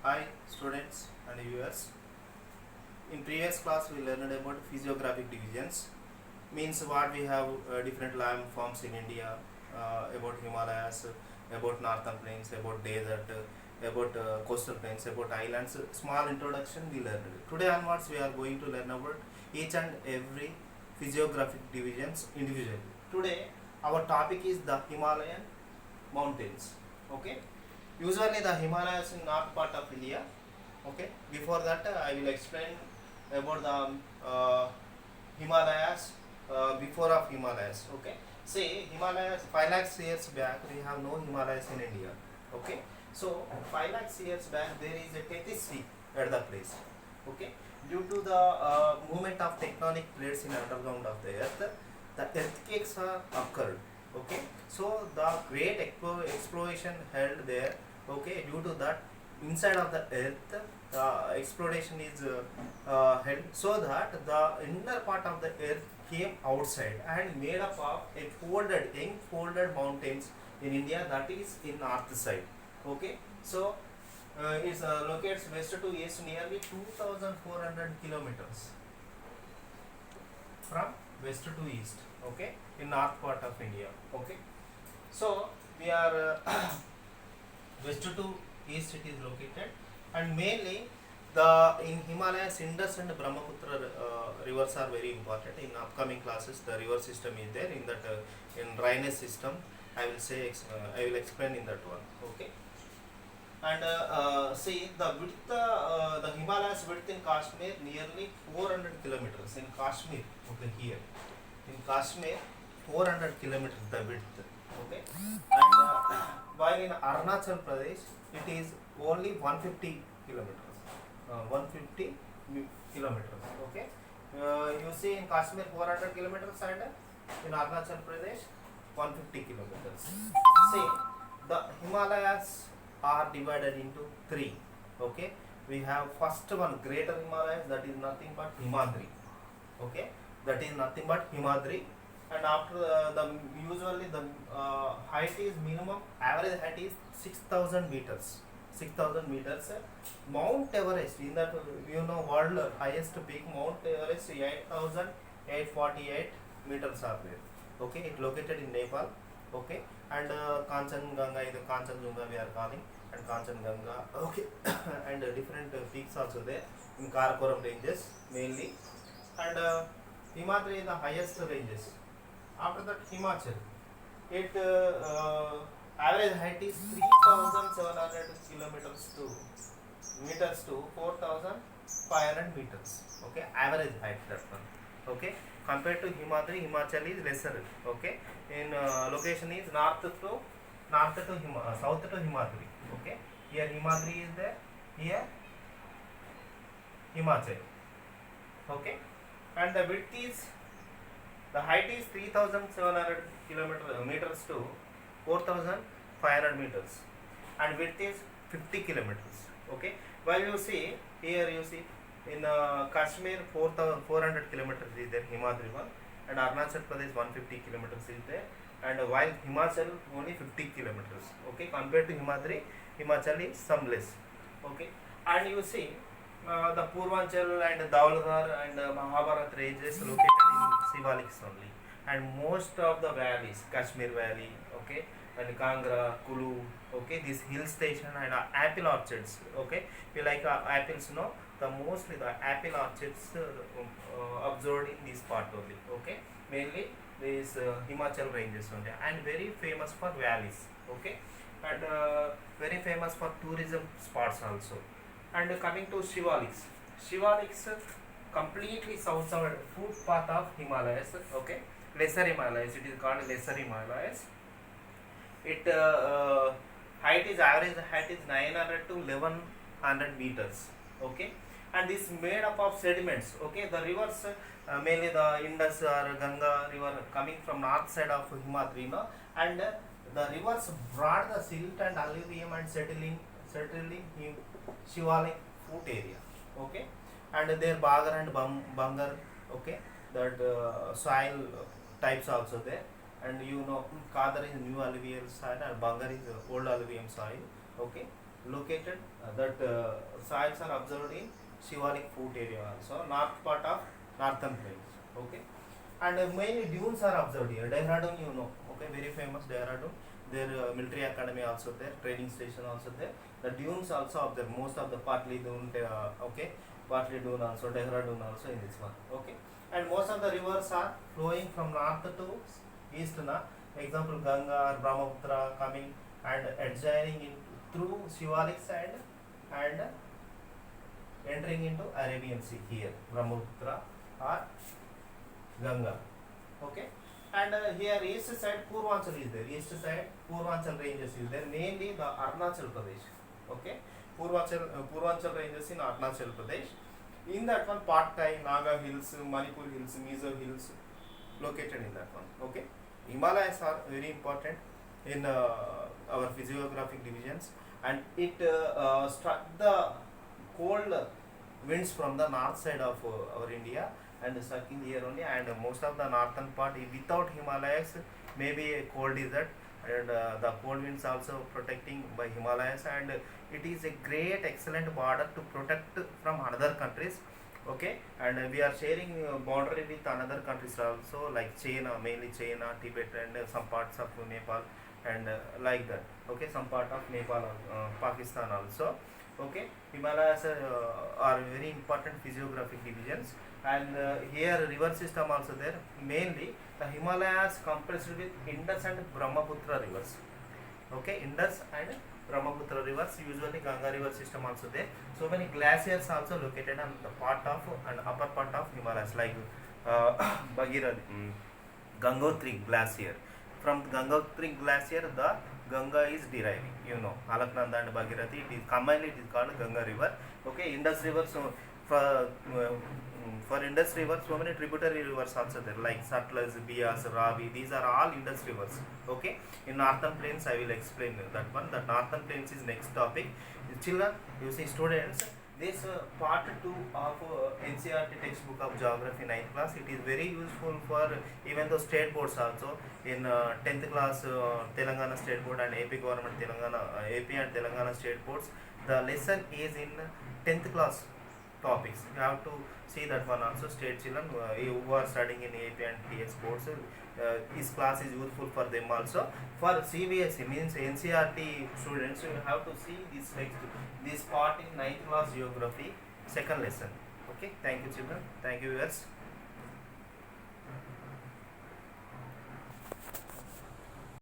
Hi students and viewers. In previous class we learned about physiographic divisions. Means what we have different landforms in India, about Himalayas, about northern plains, about desert, about coastal plains, about islands. Small introduction we learned. Today onwards we are going to learn about each and every physiographic divisions individually. Today our topic is the Himalayan mountains. Okay. Usually the Himalayas in north part of India. Okay. Before that, I will explain about the Himalayas before of Himalayas. Okay. Say Himalayas 5 lakhs years back we have no Himalayas in India. Okay. So 5 lakhs years back there is a Tethys sea at the place. Okay. Due to the movement of tectonic plates in underground of the earth, the earthquakes are occurred. Okay. So the great exploration held there. Okay. Due to that, inside of the earth exploration is held, so that the inner part of the earth came outside and made up of a young folded mountains in India, that is in north side. Okay. So it's locates west to east nearly 2400 kilometers from west to east. Okay. In north part of India. Okay. So we are west to east it is located, and mainly the in Himalayas Indus and Brahmaputra rivers are very important. In upcoming classes the river system is there in that in drainage system I will say I will explain in that one. Okay. And see the width, the Himalayas width in Kashmir nearly 400 kilometers in Kashmir. Okay, here in Kashmir 400 kilometers the width. Okay. And while in Arunachal Pradesh it is only 150 kilometers. 150 kilometers. Okay. You see in Kashmir 400 kilometers and in Arunachal Pradesh 150 kilometers. See, the Himalayas are divided into three. Okay. We have first one greater Himalayas, that is nothing but Himadri. Okay. That is nothing but Himadri. And after the usually the height is minimum average height is 6,000 meters. 6,000 meters. Mount Everest in that world highest peak Mount Everest 8,848 meters are there. Okay, it located in Nepal. Okay, and Kanchenjunga is the Kanchenjunga we are calling, and Kanchenjunga. Okay, and different peaks also there in Karakoram ranges mainly, and Himadri is the highest ranges. After that Himachal, it average height is 3,700 kilometers to meters to 4,500 meters. Okay, average height that one. Okay, compared to Himadri, Himachal is lesser. Okay, in location is south to Himadri. Okay, here Himadri is there, here Himachal. Okay, and the width is, the height is 3,700 meters to 4,500 meters, and width is 50 kilometers. Okay, while you see here, you see in Kashmir 4,400 kilometers is there, Himadri one, and Arunachal Pradesh 150 kilometers is there, and while Himachal only 50 kilometers. Okay, compared to Himadri, Himachal is some less. Okay, and you see the Purvanchal and Dhauladhar and Mahabharat ranges located in Shivaliks only, and most of the valleys, Kashmir Valley, okay, and Kangra, Kulu, okay, this hill station and apple orchards. Okay, we like apples, no? The mostly the apple orchards observed in this part only. Okay, mainly these Himachal ranges only, and very famous for valleys. Okay, and very famous for tourism spots also. And coming to Shivaliks, Shivaliks completely southward footpath of Himalayas. Okay, lesser Himalayas, it is called lesser Himalayas. It height is, average height is 900 to 1100 meters. Okay, and this made up of sediments. Okay, the rivers mainly the Indus or Ganga river coming from north side of Himadri, no? And the rivers brought the silt and alluvium and settling in Shivalik foot area. Okay, and there Bagar and Bangar. Okay, that soil types also there, and Kadar is new alluvial soil and Bangar is old alluvium soil. Okay, located that soils are observed in Shivalik Fort area also, north part of northern plains. Okay, and mainly dunes are observed here. Dehradun, you know, okay, very famous Dehradun. Their military academy also there, training station also there. The dunes also observed. Most of the partly dune, okay, partly dune also, Dehradun also in this one. Okay, and most of the rivers are flowing from north to east. Na, example Ganga or Brahmaputra coming and adjoining in through Shivalik side and entering into Arabian Sea here, Brahmaputra or Ganga. Okay, and here east side Purvanchal is there. East side Purvanchal ranges is there. Mainly the Arunachal Pradesh. Okay, Purvanchal ranges in Arunachal Pradesh. In that one, Patkai, Naga Hills, Manipur Hills, Mizo Hills, located in that one. Okay, Himalayas are very important in our physiographic divisions, and it struck the cold winds from the north side of our India and sucking here only, and most of the northern part without Himalayas maybe a cold desert, and the cold winds also protecting by Himalayas, and it is a great excellent border to protect from another countries. Okay, and we are sharing boundary with another countries also, like China, mainly China, Tibet, and some parts of Nepal, and like that. Okay, some part of Nepal, Pakistan also. Okay, Himalayas are very important physiographic divisions, and here river system also there. Mainly the Himalayas compressed with Indus and Brahmaputra rivers. Okay, Indus and Brahmaputra rivers, usually Ganga river system also there. So many glaciers also located on the part of and upper part of Himalayas, like Bhagirathi, Gangotri glacier. From Gangotri glacier, the Ganga is deriving. You know, Alaknanda and Bhagirathi, it is combined. It is called Ganga river. Okay, Indus river. So for Indus river, so many tributary rivers also there, like Satluj, Beas, Ravi. These are all Indus rivers. Okay, in northern plains I will explain that one. The northern plains is next topic. Children, you see students, this part 2 of NCERT textbook of geography 9th class, it is very useful for even the state boards also. In 10th class Telangana state board and AP government Telangana, AP and Telangana state boards, the lesson is in 10th class topics. You have to see that one also. State children who are studying in AP and TX boards, this class is useful for them also. For CBSE means NCERT students, you have to see this text, this part in 9th class geography second lesson. Okay, thank you children, thank you viewers.